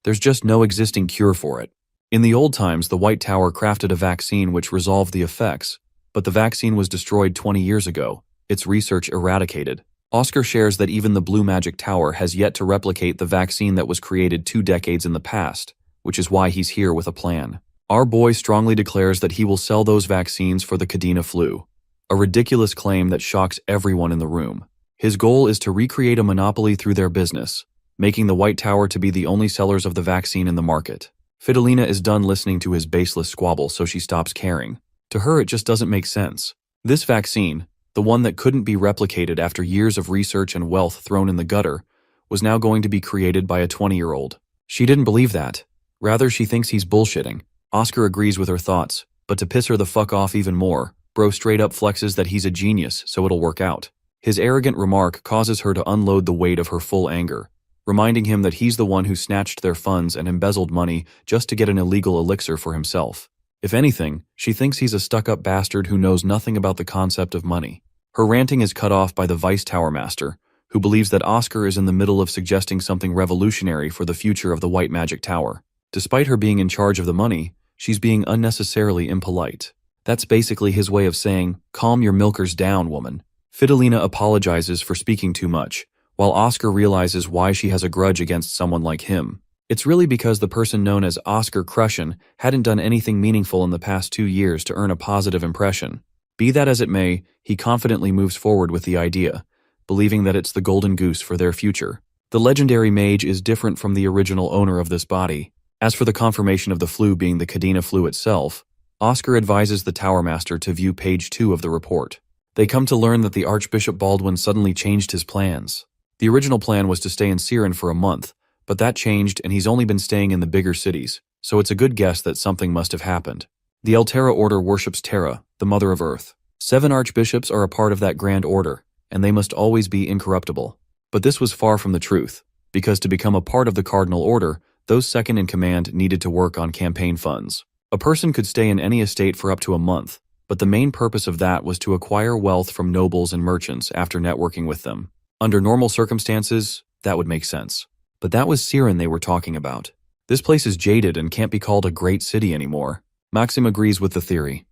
There's just no existing cure for it. In the old times, the White Tower crafted a vaccine which resolved the effects, but the vaccine was destroyed 20 years ago, its research eradicated. Oscar shares that even the Blue Magic Tower has yet to replicate the vaccine that was created 2 decades in the past, which is why he's here with a plan. Our boy strongly declares that he will sell those vaccines for the Cadena flu, a ridiculous claim that shocks everyone in the room. His goal is to recreate a monopoly through their business, making the White Tower to be the only sellers of the vaccine in the market. Fidelina is done listening to his baseless squabble, so she stops caring. To her, it just doesn't make sense. This vaccine, the one that couldn't be replicated after years of research and wealth thrown in the gutter, was now going to be created by a 20-year-old. She didn't believe that. Rather, she thinks he's bullshitting. Oscar agrees with her thoughts, but to piss her the fuck off even more, Bro straight up flexes that he's a genius, so it'll work out. His arrogant remark causes her to unload the weight of her full anger, reminding him that he's the one who snatched their funds and embezzled money just to get an illegal elixir for himself. If anything, she thinks he's a stuck-up bastard who knows nothing about the concept of money. Her ranting is cut off by the Vice Tower Master, who believes that Oscar is in the middle of suggesting something revolutionary for the future of the White Magic Tower. Despite her being in charge of the money, she's being unnecessarily impolite. That's basically his way of saying, "Calm your milkers down, woman." Fidelina apologizes for speaking too much, while Oscar realizes why she has a grudge against someone like him. It's really because the person known as Oscar Crucian hadn't done anything meaningful in the past 2 years to earn a positive impression. Be that as it may, he confidently moves forward with the idea, believing that it's the golden goose for their future. The legendary mage is different from the original owner of this body. As for the confirmation of the flu being the Cadena flu itself, Oscar advises the Tower Master to view page 2 of the report. They come to learn that the Archbishop Baldwin suddenly changed his plans. The original plan was to stay in Siren for a month, but that changed and he's only been staying in the bigger cities, so it's a good guess that something must have happened. The Altera Order worships Terra, the Mother of Earth. 7 archbishops are a part of that grand order, and they must always be incorruptible. But this was far from the truth, because to become a part of the Cardinal Order, those second in command needed to work on campaign funds. A person could stay in any estate for up to a month, but the main purpose of that was to acquire wealth from nobles and merchants after networking with them. Under normal circumstances, that would make sense. But that was Siren they were talking about. This place is jaded and can't be called a great city anymore. Maxim agrees with the theory,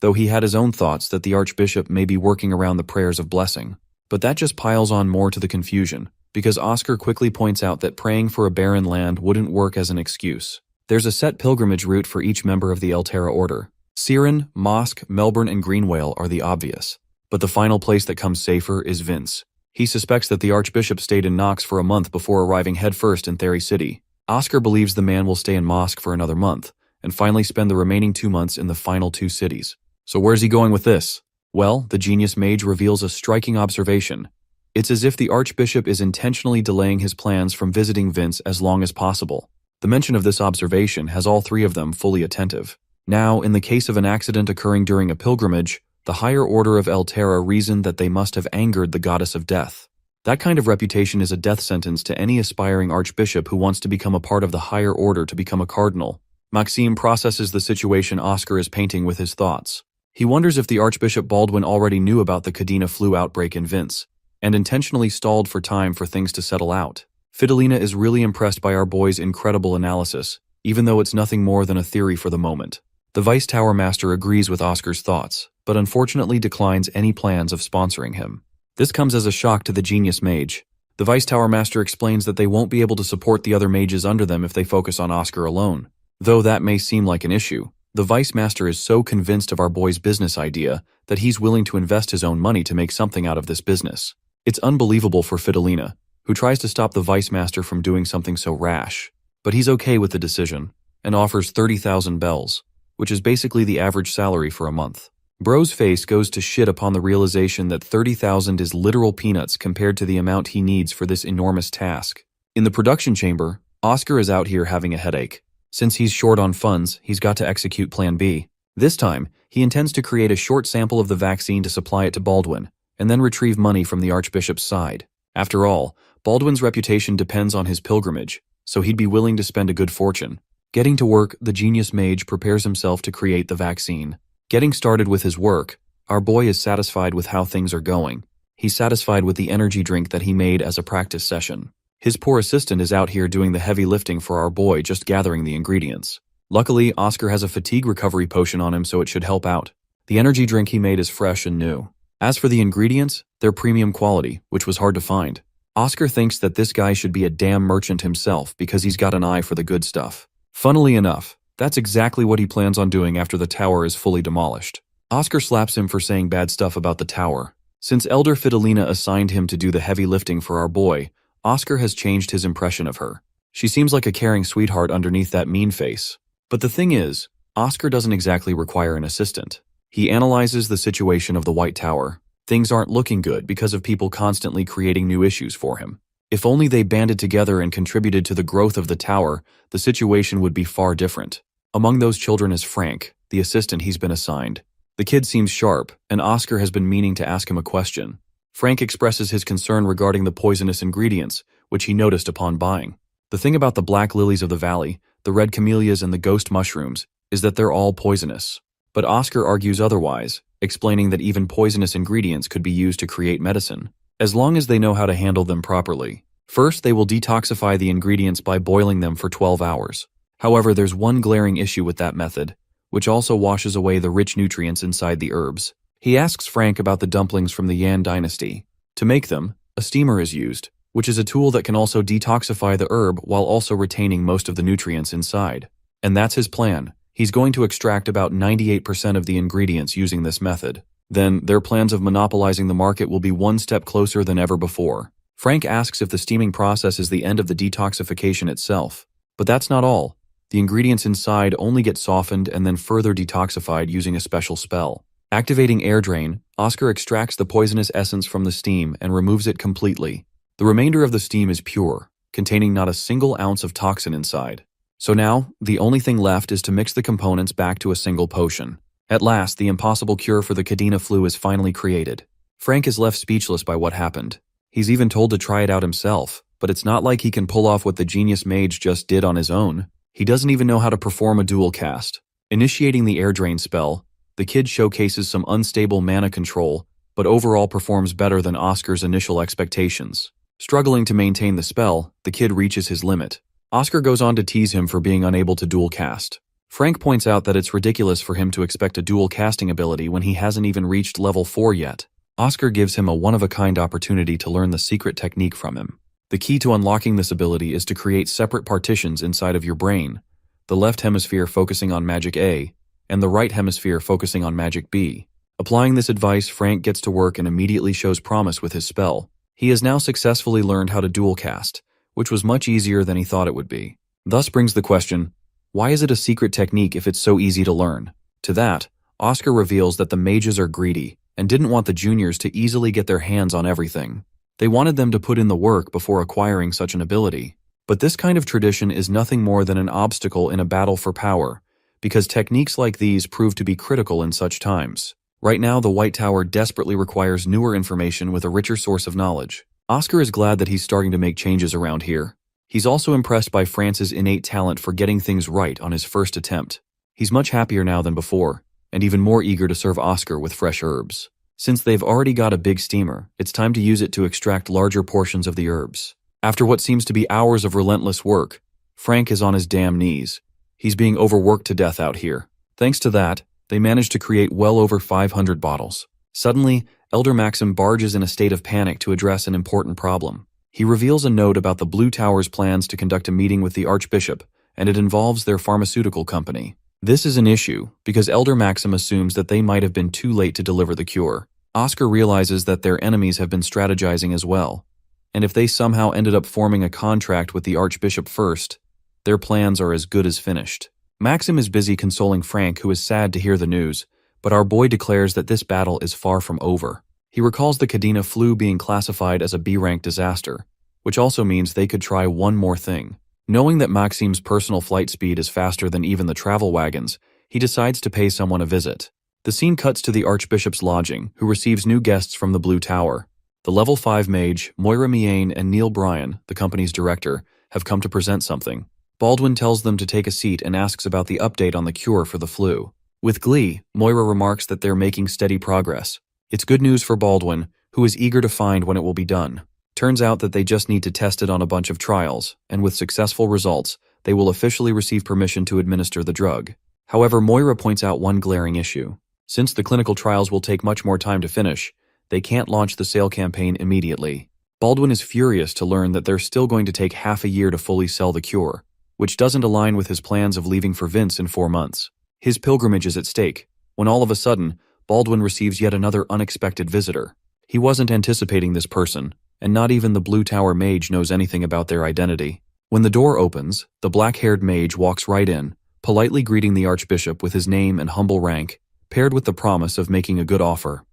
though he had his own thoughts that the Archbishop may be working around the prayers of blessing. But that just piles on more to the confusion, because Oscar quickly points out that praying for a barren land wouldn't work as an excuse. There's a set pilgrimage route for each member of the Altera Order. Siren, Mosque, Melbourne, and Greenwale are the obvious. But the final place that comes safer is Vince. He suspects that the Archbishop stayed in Knox for a month before arriving headfirst in Theory City. Oscar believes the man will stay in Mosque for another month, and finally spend the remaining 2 months in the final 2 cities. So where's he going with this? Well, the genius mage reveals a striking observation. It's as if the Archbishop is intentionally delaying his plans from visiting Vince as long as possible. The mention of this observation has all 3 of them fully attentive. Now, in the case of an accident occurring during a pilgrimage, The higher order of Elterra reasoned that they must have angered the goddess of death. That kind of reputation is a death sentence to any aspiring archbishop who wants to become a part of the higher order to become a cardinal. Maxime processes the situation Oscar is painting with his thoughts. He wonders if the Archbishop Baldwin already knew about the Cadena flu outbreak in Vince, and intentionally stalled for time for things to settle out. Fidelina is really impressed by our boy's incredible analysis, even though it's nothing more than a theory for the moment. The Vice Tower Master agrees with Oscar's thoughts, but unfortunately declines any plans of sponsoring him. This comes as a shock to the Genius Mage. The Vice Tower Master explains that they won't be able to support the other mages under them if they focus on Oscar alone. Though that may seem like an issue, the Vice Master is so convinced of our boy's business idea that he's willing to invest his own money to make something out of this business. It's unbelievable for Fidelina, who tries to stop the Vice Master from doing something so rash. But he's okay with the decision, and offers 30,000 bells, which is basically the average salary for a month. Bro's face goes to shit upon the realization that 30,000 is literal peanuts compared to the amount he needs for this enormous task. In the production chamber, Oscar is out here having a headache. Since he's short on funds, he's got to execute Plan B. This time, he intends to create a short sample of the vaccine to supply it to Baldwin, and then retrieve money from the Archbishop's side. After all, Baldwin's reputation depends on his pilgrimage, so he'd be willing to spend a good fortune. Getting to work, the Genius Mage prepares himself to create the vaccine. Getting started with his work, our boy is satisfied with how things are going. He's satisfied with the energy drink that he made as a practice session. His poor assistant is out here doing the heavy lifting for our boy, just gathering the ingredients. Luckily, Oscar has a fatigue recovery potion on him, so it should help out. The energy drink he made is fresh and new. As for the ingredients, they're premium quality, which was hard to find. Oscar thinks that this guy should be a damn merchant himself because he's got an eye for the good stuff. Funnily enough, that's exactly what he plans on doing after the tower is fully demolished. Oscar slaps him for saying bad stuff about the tower. Since Elder Fidelina assigned him to do the heavy lifting for our boy, Oscar has changed his impression of her. She seems like a caring sweetheart underneath that mean face. But the thing is, Oscar doesn't exactly require an assistant. He analyzes the situation of the White Tower. Things aren't looking good because of people constantly creating new issues for him. If only they banded together and contributed to the growth of the tower, the situation would be far different. Among those children is Frank, the assistant he's been assigned. The kid seems sharp, and Oscar has been meaning to ask him a question. Frank expresses his concern regarding the poisonous ingredients, which he noticed upon buying. The thing about the black lilies of the valley, the red camellias and the ghost mushrooms, is that they're all poisonous. But Oscar argues otherwise, explaining that even poisonous ingredients could be used to create medicine, as long as they know how to handle them properly. First, they will detoxify the ingredients by boiling them for 12 hours. However, there's one glaring issue with that method, which also washes away the rich nutrients inside the herbs. He asks Frank about the dumplings from the Yan dynasty. To make them, a steamer is used, which is a tool that can also detoxify the herb while also retaining most of the nutrients inside. And that's his plan. He's going to extract about 98% of the ingredients using this method. Then, their plans of monopolizing the market will be one step closer than ever before. Frank asks if the steaming process is the end of the detoxification itself. But that's not all. The ingredients inside only get softened and then further detoxified using a special spell. Activating air drain, Oscar extracts the poisonous essence from the steam and removes it completely. The remainder of the steam is pure, containing not a single ounce of toxin inside. So now, the only thing left is to mix the components back to a single potion. At last, the impossible cure for the Cadena flu is finally created. Frank is left speechless by what happened. He's even told to try it out himself, but it's not like he can pull off what the Genius Mage just did on his own. He doesn't even know how to perform a dual cast. Initiating the air drain spell, the kid showcases some unstable mana control, but overall performs better than Oscar's initial expectations. Struggling to maintain the spell, the kid reaches his limit. Oscar goes on to tease him for being unable to dual cast. Frank points out that it's ridiculous for him to expect a dual casting ability when he hasn't even reached level 4 yet. Oscar gives him a one-of-a-kind opportunity to learn the secret technique from him. The key to unlocking this ability is to create separate partitions inside of your brain, the left hemisphere focusing on Magic A, and the right hemisphere focusing on Magic B. Applying this advice, Frank gets to work and immediately shows promise with his spell. He has now successfully learned how to dual cast, which was much easier than he thought it would be. Thus brings the question, why is it a secret technique if it's so easy to learn? To that, Oscar reveals that the mages are greedy and didn't want the juniors to easily get their hands on everything. They wanted them to put in the work before acquiring such an ability. But this kind of tradition is nothing more than an obstacle in a battle for power, because techniques like these prove to be critical in such times. Right now, the White Tower desperately requires newer information with a richer source of knowledge. Oscar is glad that he's starting to make changes around here. He's also impressed by France's innate talent for getting things right on his first attempt. He's much happier now than before, and even more eager to serve Oscar with fresh herbs. Since they've already got a big steamer, it's time to use it to extract larger portions of the herbs. After what seems to be hours of relentless work, Frank is on his damn knees. He's being overworked to death out here. Thanks to that, they managed to create well over 500 bottles. Suddenly, Elder Maxim barges in a state of panic to address an important problem. He reveals a note about the Blue Tower's plans to conduct a meeting with the Archbishop, and it involves their pharmaceutical company. This is an issue, because Elder Maxim assumes that they might have been too late to deliver the cure. Oscar realizes that their enemies have been strategizing as well, and if they somehow ended up forming a contract with the Archbishop first, their plans are as good as finished. Maxim is busy consoling Frank, who is sad to hear the news, but our boy declares that this battle is far from over. He recalls the Cadena flu being classified as a B-rank disaster, which also means they could try one more thing. Knowing that Maxim's personal flight speed is faster than even the travel wagons, he decides to pay someone a visit. The scene cuts to the Archbishop's lodging, who receives new guests from the Blue Tower. The level 5 mage, Moira Miane, and Neil Bryan, the company's director, have come to present something. Baldwin tells them to take a seat and asks about the update on the cure for the flu. With glee, Moira remarks that they're making steady progress. It's good news for Baldwin, who is eager to find when it will be done. Turns out that they just need to test it on a bunch of trials, and with successful results, they will officially receive permission to administer the drug. However, Moira points out one glaring issue. Since the clinical trials will take much more time to finish, they can't launch the sale campaign immediately. Baldwin is furious to learn that they're still going to take half a year to fully sell the cure, which doesn't align with his plans of leaving for Vince in 4 months. His pilgrimage is at stake, when all of a sudden, Baldwin receives yet another unexpected visitor. He wasn't anticipating this person, and not even the Blue Tower mage knows anything about their identity. When the door opens, the black-haired mage walks right in, politely greeting the Archbishop with his name and humble rank, paired with the promise of making a good offer.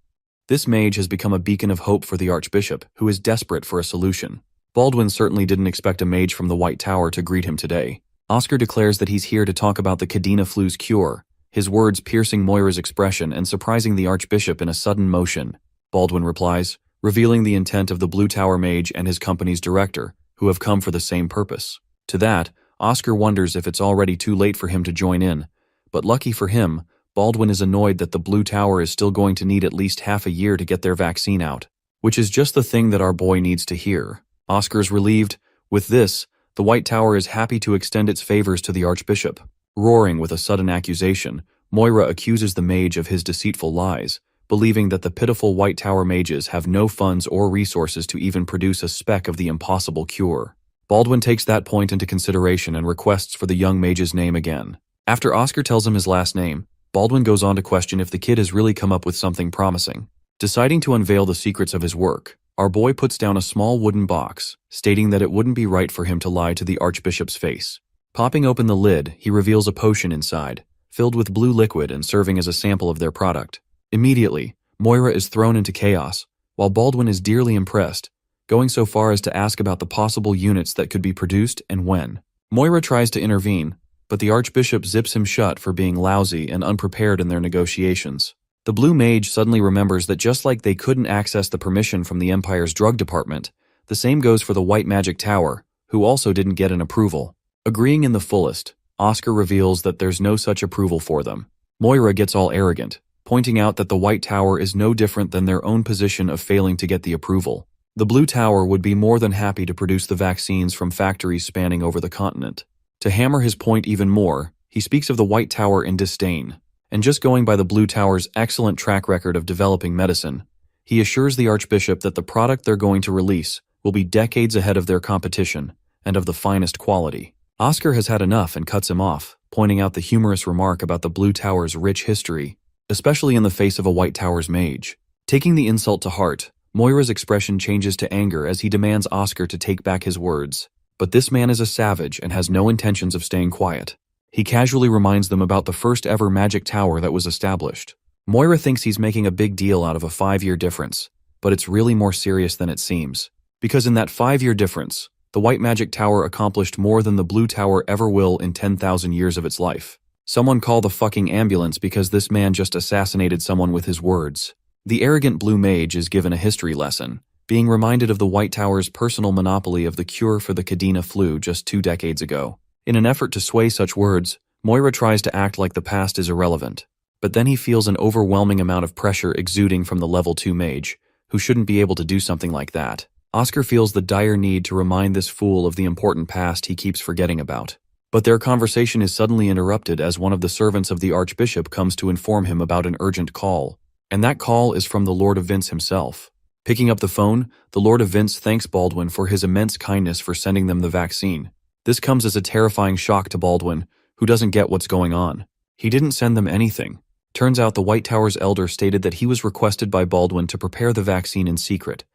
This mage has become a beacon of hope for the Archbishop, who is desperate for a solution. Baldwin certainly didn't expect a mage from the White Tower to greet him today. Oscar declares that he's here to talk about the Cadena flu's cure, his words piercing Moira's expression and surprising the Archbishop in a sudden motion. Baldwin replies, revealing the intent of the Blue Tower mage and his company's director, who have come for the same purpose. To that, Oscar wonders if it's already too late for him to join in, but lucky for him, Baldwin is annoyed that the Blue Tower is still going to need at least half a year to get their vaccine out, which is just the thing that our boy needs to hear. Oscar's relieved. With this, the White Tower is happy to extend its favors to the Archbishop. Roaring with a sudden accusation, Moira accuses the mage of his deceitful lies, believing that the pitiful White Tower mages have no funds or resources to even produce a speck of the impossible cure. Baldwin takes that point into consideration and requests for the young mage's name again. After Oscar tells him his last name, Baldwin goes on to question if the kid has really come up with something promising. Deciding to unveil the secrets of his work, our boy puts down a small wooden box, stating that it wouldn't be right for him to lie to the Archbishop's face. Popping open the lid, he reveals a potion inside, filled with blue liquid and serving as a sample of their product. Immediately, Moira is thrown into chaos, while Baldwin is dearly impressed, going so far as to ask about the possible units that could be produced and when. Moira tries to intervene, but the Archbishop zips him shut for being lousy and unprepared in their negotiations. The Blue Mage suddenly remembers that just like they couldn't access the permission from the Empire's drug department, the same goes for the White Magic Tower, who also didn't get an approval. Agreeing in the fullest, Oscar reveals that there's no such approval for them. Moira gets all arrogant, pointing out that the White Tower is no different than their own position of failing to get the approval. The Blue Tower would be more than happy to produce the vaccines from factories spanning over the continent. To hammer his point even more, he speaks of the White Tower in disdain. And just going by the Blue Tower's excellent track record of developing medicine, he assures the Archbishop that the product they're going to release will be decades ahead of their competition and of the finest quality. Oscar has had enough and cuts him off, pointing out the humorous remark about the Blue Tower's rich history, especially in the face of a White Tower's mage. Taking the insult to heart, Moira's expression changes to anger as he demands Oscar to take back his words. But this man is a savage and has no intentions of staying quiet. He casually reminds them about the first ever magic tower that was established. Moira thinks he's making a big deal out of a 5-year difference, but it's really more serious than it seems. Because in that 5-year difference, the White Magic Tower accomplished more than the Blue Tower ever will in 10,000 years of its life. Someone call the fucking ambulance because this man just assassinated someone with his words. The arrogant blue mage is given a history lesson, being reminded of the White Tower's personal monopoly of the cure for the Kadena flu just 2 decades ago. In an effort to sway such words, Moira tries to act like the past is irrelevant, but then he feels an overwhelming amount of pressure exuding from the level 2 mage, who shouldn't be able to do something like that. Oscar feels the dire need to remind this fool of the important past he keeps forgetting about. But their conversation is suddenly interrupted as one of the servants of the Archbishop comes to inform him about an urgent call. And that call is from the Lord of Vince himself. Picking up the phone, the Lord of Vince thanks Baldwin for his immense kindness for sending them the vaccine. This comes as a terrifying shock to Baldwin, who doesn't get what's going on. He didn't send them anything. Turns out the White Tower's elder stated that he was requested by Baldwin to prepare the vaccine in secret.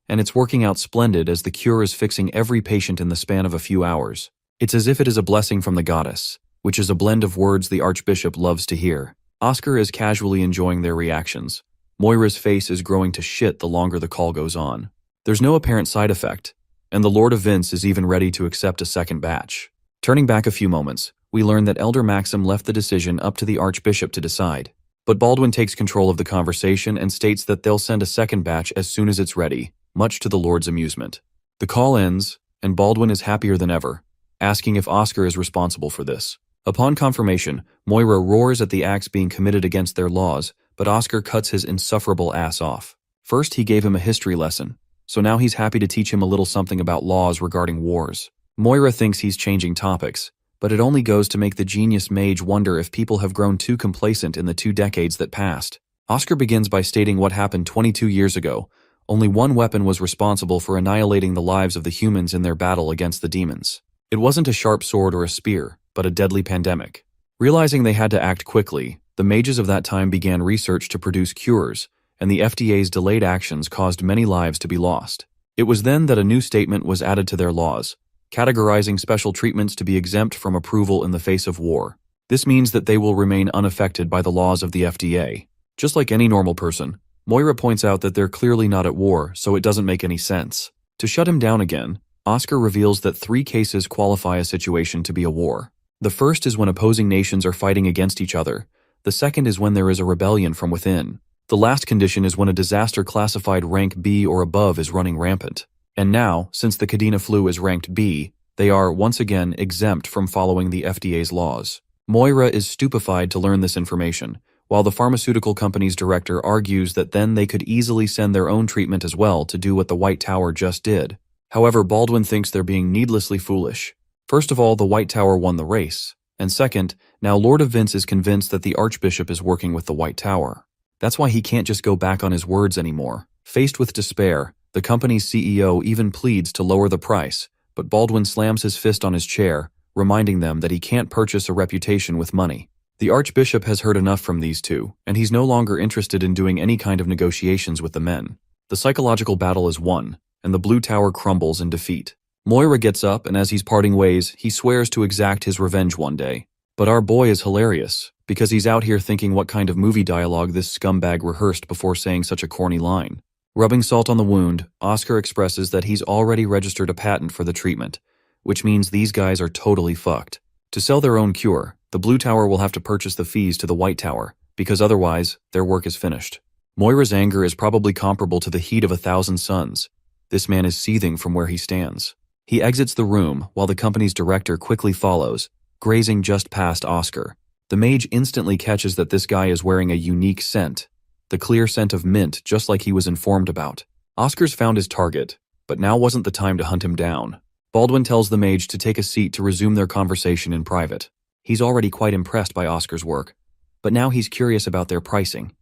And it's working out splendid as the cure is fixing every patient in the span of a few hours. It's as if it is a blessing from the goddess, which is a blend of words the Archbishop loves to hear. Oscar is casually enjoying their reactions. Moira's face is growing to shit the longer the call goes on. There's no apparent side effect, and the Lord of Vince is even ready to accept a second batch. Turning back a few moments, we learn that Elder Maxim left the decision up to the Archbishop to decide. But Baldwin takes control of the conversation and states that they'll send a second batch as soon as it's ready, much to the Lord's amusement. The call ends, and Baldwin is happier than ever, asking if Oscar is responsible for this. Upon confirmation, Moira roars at the acts being committed against their laws, but Oscar cuts his insufferable ass off. First, he gave him a history lesson, so now he's happy to teach him a little something about laws regarding wars. Moira thinks he's changing topics, but it only goes to make the genius mage wonder if people have grown too complacent in the 2 decades that passed. Oscar begins by stating what happened 22 years ago. Only one weapon was responsible for annihilating the lives of the humans in their battle against the demons. It wasn't a sharp sword or a spear, but a deadly pandemic. Realizing they had to act quickly, the mages of that time began research to produce cures, and the FDA's delayed actions caused many lives to be lost. It was then that a new statement was added to their laws, categorizing special treatments to be exempt from approval in the face of war. This means that they will remain unaffected by the laws of the FDA. Just like any normal person, Moira points out that they're clearly not at war, so it doesn't make any sense. To shut him down again, Oscar reveals that 3 cases qualify a situation to be a war. The first is when opposing nations are fighting against each other. The second is when there is a rebellion from within. The last condition is when a disaster classified rank B or above is running rampant. And now, since the Kadena flu is ranked B, they are, once again, exempt from following the FDA's laws. Moira is stupefied to learn this information, while the pharmaceutical company's director argues that then they could easily send their own treatment as well to do what the White Tower just did. However, Baldwin thinks they're being needlessly foolish. First of all, the White Tower won the race. And second, now Lord of Vince is convinced that the Archbishop is working with the White Tower. That's why he can't just go back on his words anymore. Faced with despair, the company's CEO even pleads to lower the price, but Baldwin slams his fist on his chair, reminding them that he can't purchase a reputation with money. The Archbishop has heard enough from these two, and he's no longer interested in doing any kind of negotiations with the men. The psychological battle is won, and the Blue Tower crumbles in defeat. Moira gets up, and as he's parting ways, he swears to exact his revenge one day. But our boy is hilarious, because he's out here thinking what kind of movie dialogue this scumbag rehearsed before saying such a corny line. Rubbing salt on the wound, Oscar expresses that he's already registered a patent for the treatment, which means these guys are totally fucked. To sell their own cure, the Blue Tower will have to purchase the fees to the White Tower, because otherwise, their work is finished. Moira's anger is probably comparable to the heat of 1,000 suns. This man is seething from where he stands. He exits the room while the company's director quickly follows, grazing just past Oscar. The mage instantly catches that this guy is wearing a unique scent, the clear scent of mint, just like he was informed about. Oscar's found his target, but now wasn't the time to hunt him down. Baldwin tells the mage to take a seat to resume their conversation in private. He's already quite impressed by Oscar's work, but now he's curious about their pricing,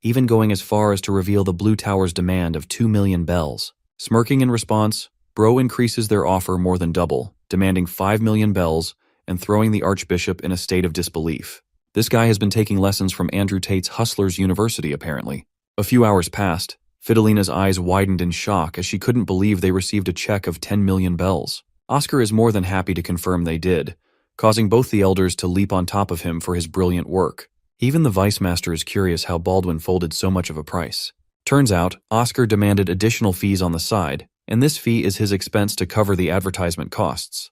even going as far as to reveal the Blue Tower's demand of 2 million bells. Smirking in response, Bro increases their offer more than double, demanding 5 million bells and throwing the Archbishop in a state of disbelief. This guy has been taking lessons from Andrew Tate's Hustlers University, apparently. A few hours passed. Fidelina's eyes widened in shock as she couldn't believe they received a check of 10 million bells. Oscar is more than happy to confirm they did, causing both the elders to leap on top of him for his brilliant work. Even the Vice Master is curious how Baldwin folded so much of a price. Turns out, Oscar demanded additional fees on the side, and this fee is his expense to cover the advertisement costs.